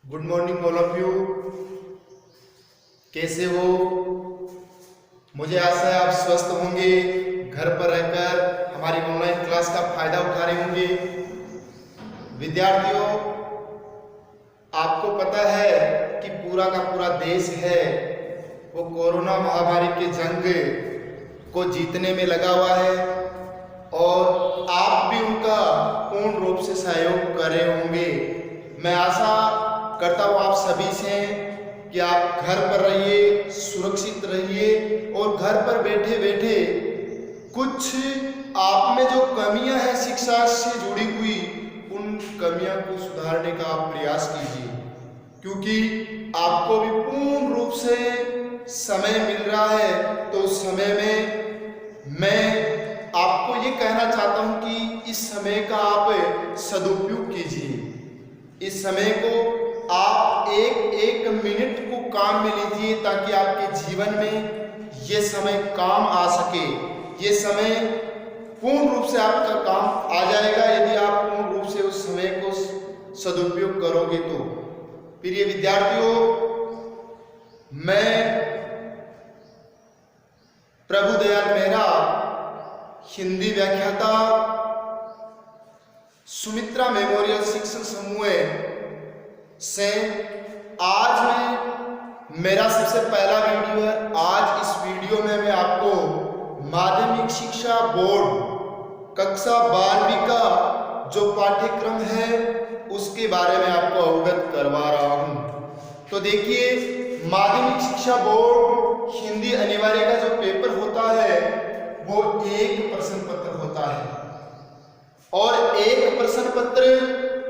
Good morning all of you. कैसे हो? मुझे आशा है आप स्वस्थ होंगे, घर पर रहकर हमारी ऑनलाइन क्लास का फायदा उठा रहे होंगे। विद्यार्थियों, आपको पता है कि पूरा का पूरा देश है वो कोरोना महामारी के जंग को जीतने में लगा हुआ है और आप भी उनका पूर्ण रूप से सहयोग कर रहे होंगे। मैं आशा करता हूँ आप सभी से कि आप घर पर रहिए, सुरक्षित रहिए और घर पर बैठे बैठे कुछ आप में जो कमियां हैं शिक्षा से जुड़ी हुई, उन कमियां को सुधारने का आप प्रयास कीजिए, क्योंकि आपको भी पूर्ण रूप से समय मिल रहा है। तो उस समय में मैं आपको ये कहना चाहता हूं कि इस समय का आप सदुपयोग कीजिए। इस समय को आप एक एक मिनट को काम में लीजिए ताकि आपके जीवन में ये समय काम आ सके। ये समय पूर्ण रूप से आपका काम आ जाएगा यदि आप पूर्ण रूप से उस समय को सदुपयोग करोगे। तो प्रिय विद्यार्थियों, मैं प्रभु दयाल मेहरा, हिंदी व्याख्याता, सुमित्रा मेमोरियल शिक्षण समूह से आज मेरा सबसे पहला वीडियो है। आज इस वीडियो में मैं आपको माध्यमिक शिक्षा बोर्ड कक्षा 12वीं का जो पाठ्यक्रम है उसके बारे में आपको अवगत करवा रहा हूं। तो देखिए, माध्यमिक शिक्षा बोर्ड हिंदी अनिवार्य का जो पेपर होता है वो एक प्रश्न पत्र होता है और एक प्रश्न पत्र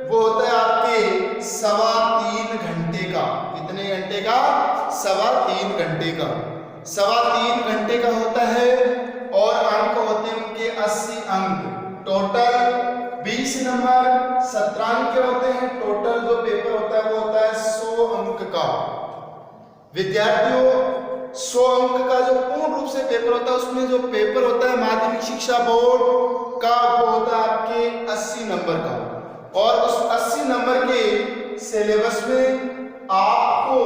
वो होता है आपके 3.25 घंटे का। कितने घंटे का? 3.25 घंटे का। 3.25 घंटे का होता है और अंक होते हैं उनके 80 अंक। टोटल 20 नंबर 17 अंक के होते हैं। टोटल जो पेपर होता है वो होता है 100 अंक का। विद्यार्थियों, 100 अंक का जो पूर्ण रूप से पेपर होता है, उसमें जो पेपर होता है माध्यमिक शिक्षा बोर्ड का वो होता है आपके 80 नंबर का। और उस 80 नंबर के सिलेबस में आपको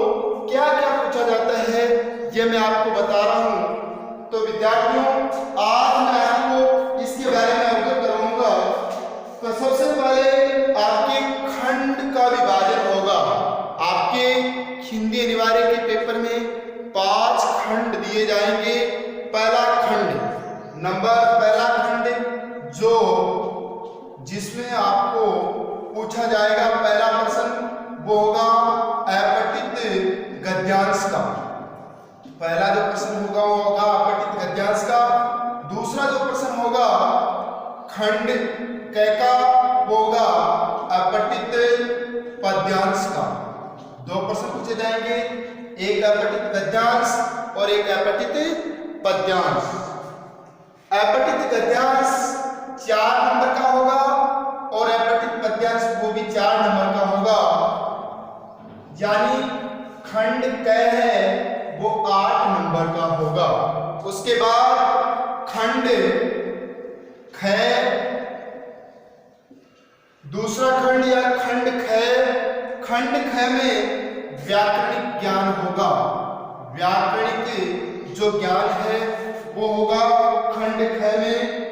क्या क्या पूछा जाता है ये मैं आपको बता रहा हूं। तो विद्यार्थियों, आज मैं आपको इसके बारे में अवगत कराऊंगा। तो सबसे पहले आपके खंड का विभाजन होगा। आपके हिंदी अनिवार्य के पेपर में 5 खंड दिए जाएंगे। पहला खंड पहला खंड जो जिसमें आपको पूछा जाएगा पहला प्रश्न वो होगा अपठित गद्यांश का। पहला जो प्रश्न होगा वो होगा अपठित गद्यांश का। दूसरा जो प्रश्न होगा खंड क का वो होगा अपठित पद्यांश का। 2 प्रश्न पूछे जाएंगे, एक अपठित गद्यांश और एक अपठित पद्यांश। अपठित गद्यांश 4 नंबर का होगा और अपठित पद्यांश वो भी 4 नंबर का होगा। यानी खंड क है वो 8 नंबर का होगा। उसके बाद खंड ख, दूसरा खंड या खंड ख में व्याकरणिक ज्ञान होगा। व्याकरणिक जो ज्ञान है वो होगा खंड ख में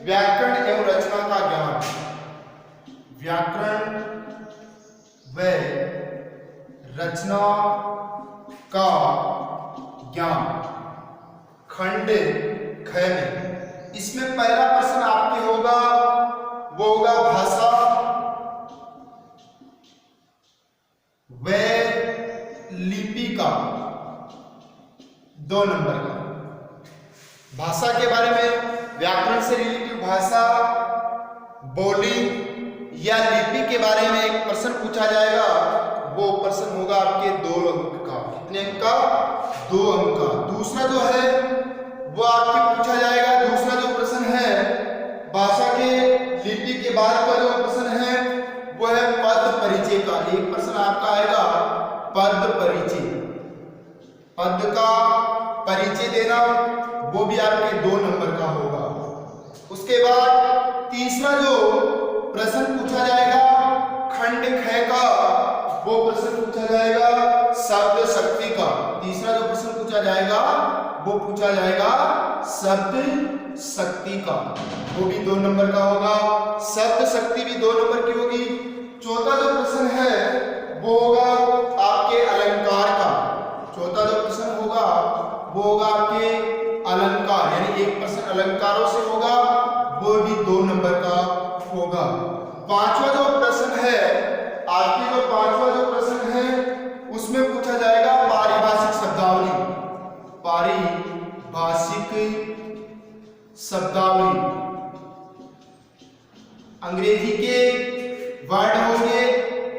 व्याकरण एवं रचना का ज्ञान। व्याकरण व रचना का ज्ञान खंड ख में। इसमें पहला प्रश्न आपके होगा वो होगा भाषा व लिपि का, 2 नंबर का। भाषा के बारे में व्याकरण से रिलेटिव भाषा, बोली या लिपि के बारे में एक प्रश्न पूछा जाएगा। वो प्रश्न होगा आपके 2 अंक का। कितने अंक का? 2 अंक का। दूसरा जो है वो आपके पूछा जाएगा, दूसरा जो प्रश्न है भाषा के लिपि के बाद का जो प्रश्न है वो है पद परिचय का। एक प्रश्न आपका आएगा पद परिचय। पद का परिचय देना वो भी आपके 2 नंबर का होगा। उसके बाद तीसरा जो प्रश्न पूछा जाएगा खंड ख का वो वो प्रश्न पूछा जाएगा शब्द शक्ति का। तीसरा जो प्रश्न पूछा जाएगा वो पूछा जाएगा शब्द शक्ति का, वो भी 2 नंबर का होगा। शब्द शक्ति भी 2 नंबर की होगी। चौथा जो प्रश्न है वो होगा आपके अलंकार का। चौथा जो प्रश्न होगा वो होगा आपके अलंकार, यानी एक प्रश्न अलंकारों से होगा, वो भी 2 नंबर का होगा। पांचवा जो प्रश्न है आपके, जो पांचवा जो प्रश्न है उसमें पूछा जाएगा पारिभाषिक शब्दावली। पारिभाषिक शब्दावली, अंग्रेजी के वर्ड होंगे,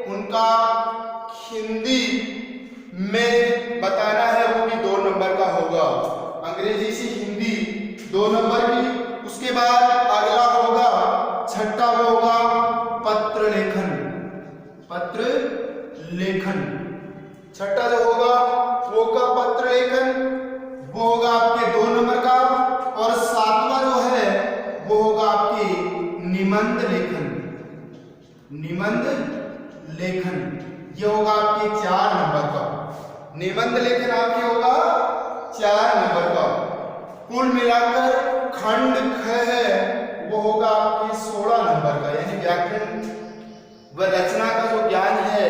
उनका हिंदी में बताना है, वो भी 2 नंबर का होगा। अंग्रेजी से हिंदी 2 नंबर की। उसके बाद अगला होगा, छठा होगा पत्र लेखन। पत्र लेखन छठा जो होगा वो का पत्र लेखन, वो होगा आपके 2 नंबर का। और सातवां जो है वो होगा आपके निबंध लेखन। निबंध लेखन ये होगा आपके 4 नंबर का। निबंध लेखन आपके होगा 4 नंबर का। कुल मिलाकर खंड ख है वो होगा आपके 16 नंबर का, यानी व्याकरण व रचना का जो ज्ञान है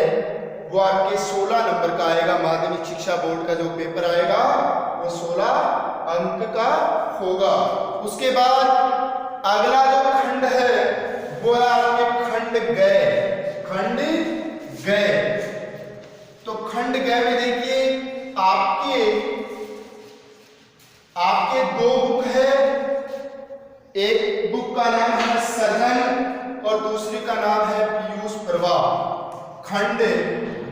वो आपके 16 नंबर का आएगा। माध्यमिक शिक्षा बोर्ड का जो पेपर आएगा वो 16 अंक का होगा। उसके बाद अगला जो खंड है वो है आपके खंड गय। खंड गय, तो खंड गय में देखिए आपके 2 बुक है। एक बुक का नाम है सृजन और दूसरी का नाम है पीयूष प्रवाह। खंड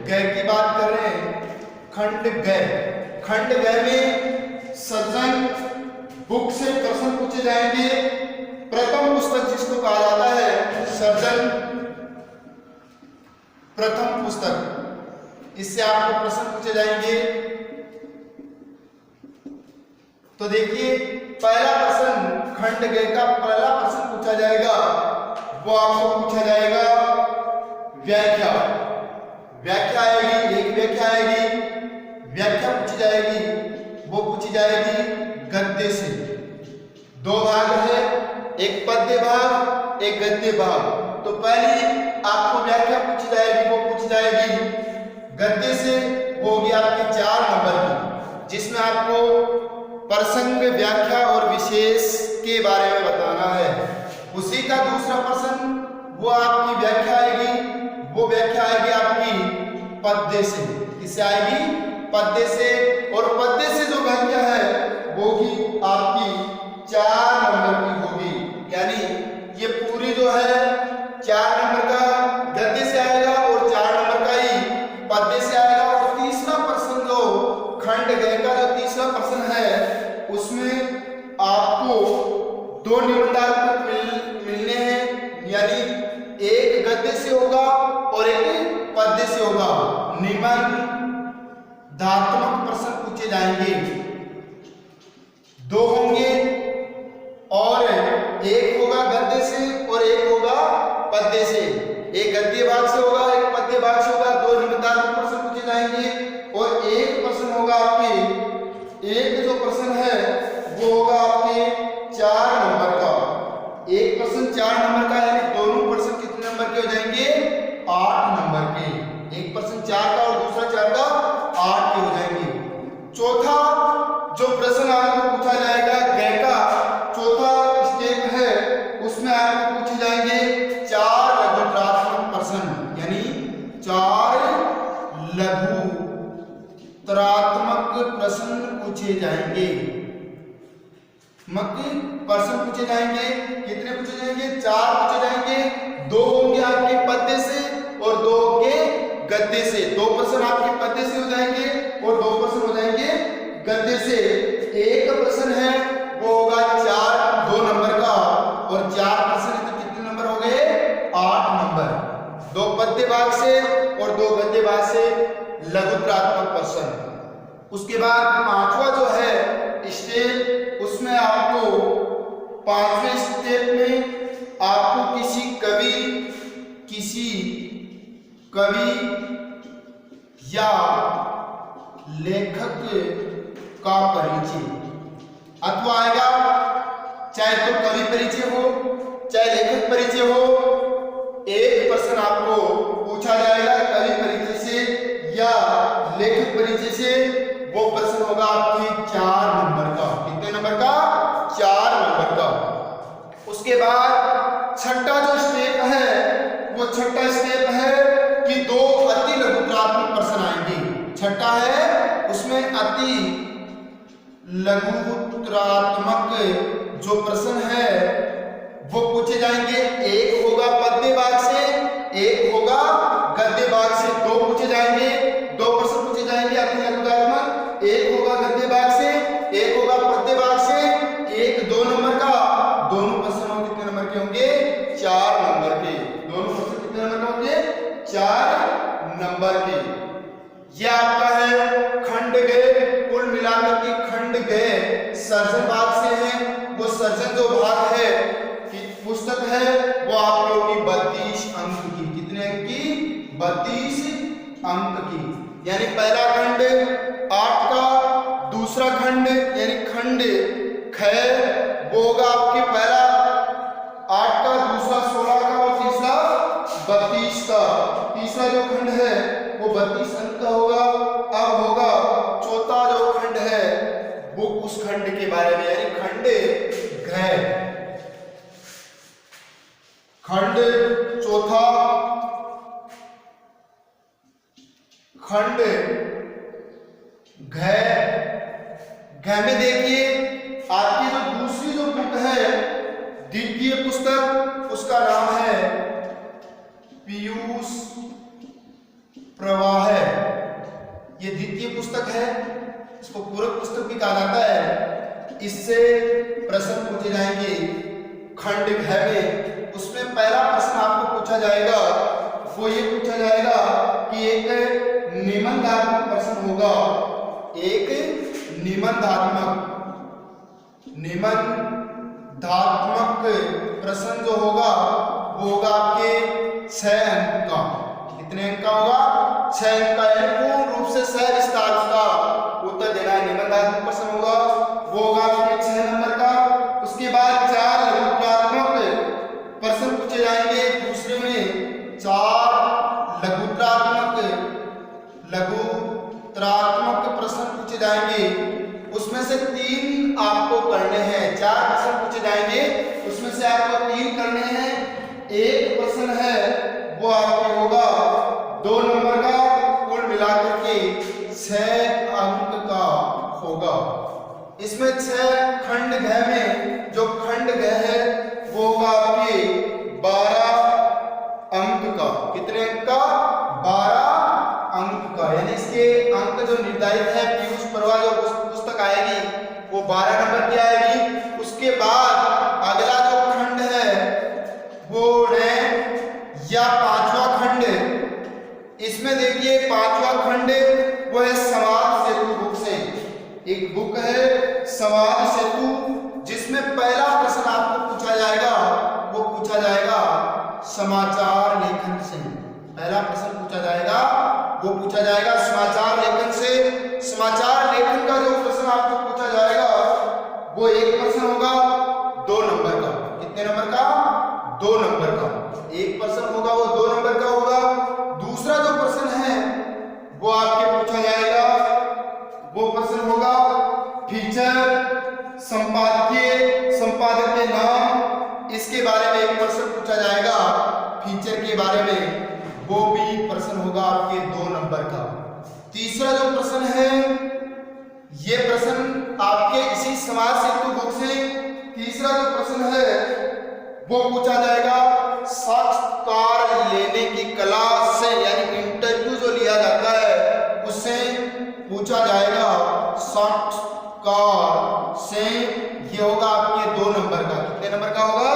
गय की बात कर रहे हैं। खंड गय में सृजन बुक से प्रश्न पूछे जाएंगे। प्रथम पुस्तक जिसको कहा जाता है सृजन प्रथम पुस्तक, इससे आपको प्रश्न पूछे जाएंगे। तो देखिए पहला प्रश्न खंड गय का पहला प्रश्न पूछा जाएगा, वो आपको पूछा जाएगा व्याख्या। व्याख्या आएगी, एक व्याख्या आएगी, व्याख्या पूछी जाएगी, वो पूछी जाएगी गद्य से। 2 भाग है, एक पद्य भाग एक गद्य भाग। तो पहली आपको व्याख्या पूछी जाएगी, वो पूछी जाएगी गद्य से, वो होगी आपके 4 नंबर की, जिसमें आपको प्रसंग व्याख्या और विशेष के बारे में बताना है। उसी का दूसरा प्रश्न वो आपकी व्याख्या आएगी, वो व्याख्या आएगी आपकी पद्य से। किससे आएगी? पद्य से। और पद्य से जो व्याख्या है वो भी आपकी 4 नंबर की होगी। यानी ये पूरी जो है 4 नंबर का गद्य से आएगा और 4 नंबर का ही पद्य से आएगा। और तीसरा प्रश्न जो खंड गय का जो तीसरा प्रश्न है उसमें आपको 2 निबंधात्मक मिलने हैं, यानी एक गद्य से होगा और एक पद्य से होगा। निबंधात्मक प्रश्न पूछे जाएंगे, 2 होंगे और एक होगा गद्य से और एक होगा पद्य से। एक गद्य भाग से होगा, एक पद्य भाग से होगा। 2 निबंधात्मक प्रश्न पूछे जाएंगे और एक प्रश्न होगा आपके, एक जो प्रश्न है वो होगा आपके 4 नंबर का। एक प्रश्न 4 नंबर का, यानी दोनों प्रश्न कितने नंबर के हो जाएंगे? 8 नंबर के। एक प्रश्न 4 का और दूसरा 4 का 8 के हो जाएंगे। चौथा जो प्रश्न आपको पूछा जाएगा गय का चौथा स्टेप है, उसमें आपको पूछे जाएंगे 4 लघुतरात्मक प्रश्न, यानी 4 लघुतरात्मक प्रश्न पूछे जाएंगे। प्रश्न पूछे जाएंगे, कितने पूछे जाएंगे? 4 पूछे जाएंगे। 2 होंगे आपके पद्य से और 2 होंगे गद्य से। 2 प्रश्न आपके पद्य से हो जाएंगे और 2 प्रश्न हो जाएंगे गद्य से। एक प्रश्न है वो होगा 2 नंबर का और 4 प्रश्न तो कितने नंबर हो गए? 8 नंबर। 2 पद्य भाग से और 2 गद्य भाग से लघुतरात्मक प्रश्न। उसके बाद 5वां जो है स्टेप, उसमें आपको 5वें स्टेप में आपको किसी कवि या लेखक का परिचय, अथवा आएगा चाहे तो कवि परिचय हो चाहे लेखक परिचय हो, एक प्रश्न आपको पूछा जाएगा कवि परिचय से या लेखक परिचय से, वो प्रश्न होगा आपके 4 नंबर का। कितने नंबर का? 4 नंबर का। उसके बाद छठा जो स्टेप है वो छठा स्टेप है कि 2 अति लघुत्रात्मक प्रश्न आएंगे। छठा है उसमें अति लघुत्रात्मक जो प्रश्न है वो पूछे जाएंगे। एक होगा पद्य भाग से, एक होगा गद्य भाग से, 2 पूछे जाएंगे, 2 प्रश्न पूछे जाएंगे अति लघुत्रात्मक। एक होगा गद्य भाग से, एक होगा पद्य भाग से, एक 2 नंबर का। दोनों प्रश्न कितने नंबर के होंगे? 4 नंबर के। दोनों प्रश्न कितने नंबर के होंगे? 4 नंबर के। यह आपका है खंड गए, कुल मिलाकर के खंड गए सर्जन भाग से है। वो सर्जन जो भाग है कि पुस्तक है वो आपकी होगी 32 अंक की। कितने अंक की? 32 अंक की। यानी पहला खंड 8 का, दूसरा खंड यानी खंड ख वो होगा आपके पहला 8 का, दूसरा 16 का और तीसरा 32 का। तीसरा जो खंड है वो 32 अंक का होगा। अब होगा चौथा जो खंड है वो उस खंड के बारे में, यानी खंड घ। खंड चौथा खंड घ। घ में देखिए आपकी जो दूसरी जो बुक है द्वितीय पुस्तक, उसका नाम है पीयूष प्रवाह। ये द्वितीय पुस्तक है, इसको पूरक पुस्तक भी कहा जाता है। इससे प्रश्न पूछे जाएंगे खंड घ में। उसमें पहला प्रश्न आपको पूछा जाएगा वो ये पूछा जाएगा कि एक निबंधात्मक प्रश्न होगा। एक निबंधात्मक प्रश्न जो होगा वो होगा आपके 6 अंक का। कितने अंक का होगा? 6 अंक का। पूर्ण रूप से सविस्तार का उत्तर देना है। निबंधात्मक प्रश्न होगा वो होगा आपके 6 नंबर का। उसके बाद 4 लघुत्रात्मक प्रश्न पूछे जाएंगे। दूसरे में 4 लघुत्रात्मक प्रश्न पूछे जाएंगे। उसमें से 3 आपको करने हैं। 4 प्रश्न पूछे जाएंगे, उसमें से आपको 3 करने हैं। एक प्रश्न है वो आपके होगा 2 नंबर का, कुल मिलाकर के 6 अंक का होगा। इसमें 6 खंड घ में जो खंड घ है वो होगा आपके 12 अंक का। कितने अंक का? 12 अंक का। यानी इसके अंक जो निर्धारित है, पीयूष प्रवाह जो पुस्तक आएगी वो 12 नंबर की आएगी। उसके बाद अगला जो खंड है वो है या 5वां खंड। इसमें देखिए 5वां खंड वो है समाज सेतु बुक से। एक बुक है समाज सेतु, जिसमें पहला प्रश्न आपको पूछा जाएगा वो पूछा जाएगा समाचार लेखन से। पहला प्रश्न पूछा जाएगा वो पूछा जाएगा समाचार लेखन से। समाचार लेखन का जो प्रश्न आपको पूछा जाएगा वो एक प्रश्न होगा 2 नंबर का। कितने नंबर का? 2 नंबर का। एक प्रश्न होगा वो 2 नंबर का होगा। दूसरा जो प्रश्न है वो आपके पूछा जाएगा वो प्रश्न होगा फीचर, संपादक के नाम, इसके बारे में एक प्रश्न पूछा जाएगा। फीचर के बारे में वो भी प्रश्न होगा आपके 2 नंबर का। तीसरा जो प्रश्न है ये प्रश्न आपके इसी समाज सेतु बुक से। तीसरा जो प्रश्न है वो पूछा जाएगा साक्षात्कार लेने की कला से, यानी इंटरव्यू जो लिया जाता है उससे पूछा जाएगा साक्षात्कार से। ये होगा आपके 2 नंबर का। कितने नंबर का होगा?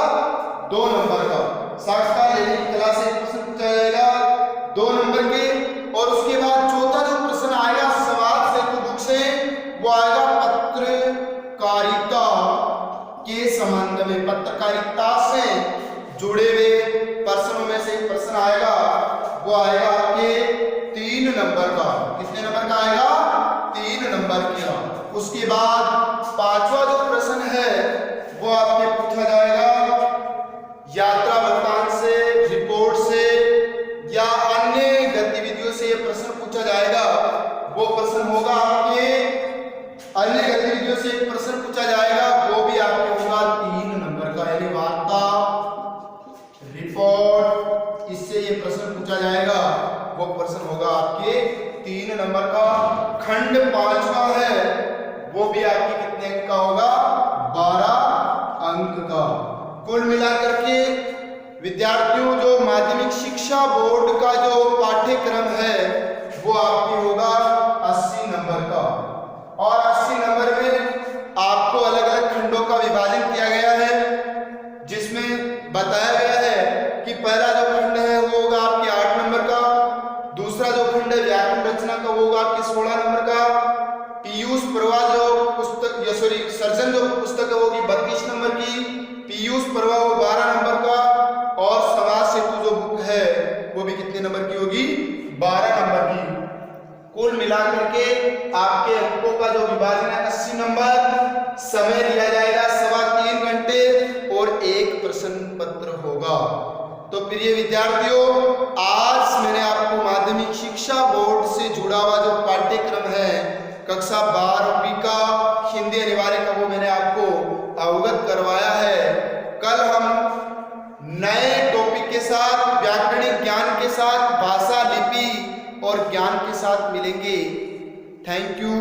2 नंबर का। साक्षात्कार लेने की कला से प्रश्न पूछा जाएगा 2 नंबर के। और उसके बाद चौथा जो प्रश्न आएगा समाज सेतु बुक से वो आएगा पत्रकारिता के संबंध में। पत्रकारिता से जुड़े हुए प्रश्नों में से एक प्रश्न आएगा वो आएगा आपके 3 नंबर नंबर का। कितने नंबर का आएगा? 3 नंबर का। उसके बाद पांचवा जो प्रश्न है वो आपके पूछा जाएगा यात्रा वृत्तांत से, रिपोर्ट से या अन्य गतिविधियों से। ये प्रश्न पूछा जाएगा, वो प्रश्न होगा आपके अन्य गतिविधियों से एक प्रश्न पूछा जाएगा, वो भी आपके होगा 3 नंबर का। यानी वार्ता, रिपोर्ट, इससे ये प्रश्न पूछा जाएगा, वो प्रश्न होगा आपके 3 नंबर का। खंड 5वां है, वो भी आपके कितने अंक का होगा? 12 अंक का। कुल मिलाकर के विद्यार्थियों जो माध्यमिक शिक्षा बोर्ड का जो पाठ्यक्रम है वो आपके होगा 80 नंबर का। और 80 नंबर में आपको अलग अलग खंडों का विभाजन किया गया है, जिसमें बताया गया है कि पहला जो खंड है वो होगा आपके 8 नंबर का, दूसरा जो खंड है व्याकरण रचना का वो होगा आपके 16 नंबर का, पीयूष पर्वा जो पुस्तक सर्जन जो पुस्तक है वो होगी 32 नंबर की, पीयूष पर्वा वो 12 नंबर का, और समाज सेतु जो बुक है वो भी कितने नंबर की होगी? 12 नंबर की। कुल मिलाकर के आपके अंकों का जो विभाजन है 80 नंबर। समय लिया जाएगा 3.25 घंटे और एक प्रश्न पत्र होगा। तो प्रिय विद्यार्थियों, आज मैंने आपको माध्यमिक शिक्षा बोर्ड से जुड़ा हुआ जो पाठ्यक्रम है कक्षा 12वीं का हिंदी अनिवार्य का वो मैंने आपको अवगत करवाया है। कल हम नए टॉपिक के साथ, व्याकरणिक ज्ञान के साथ, भाषा, लिपि और ज्ञान के साथ मिलेंगे। Thank you.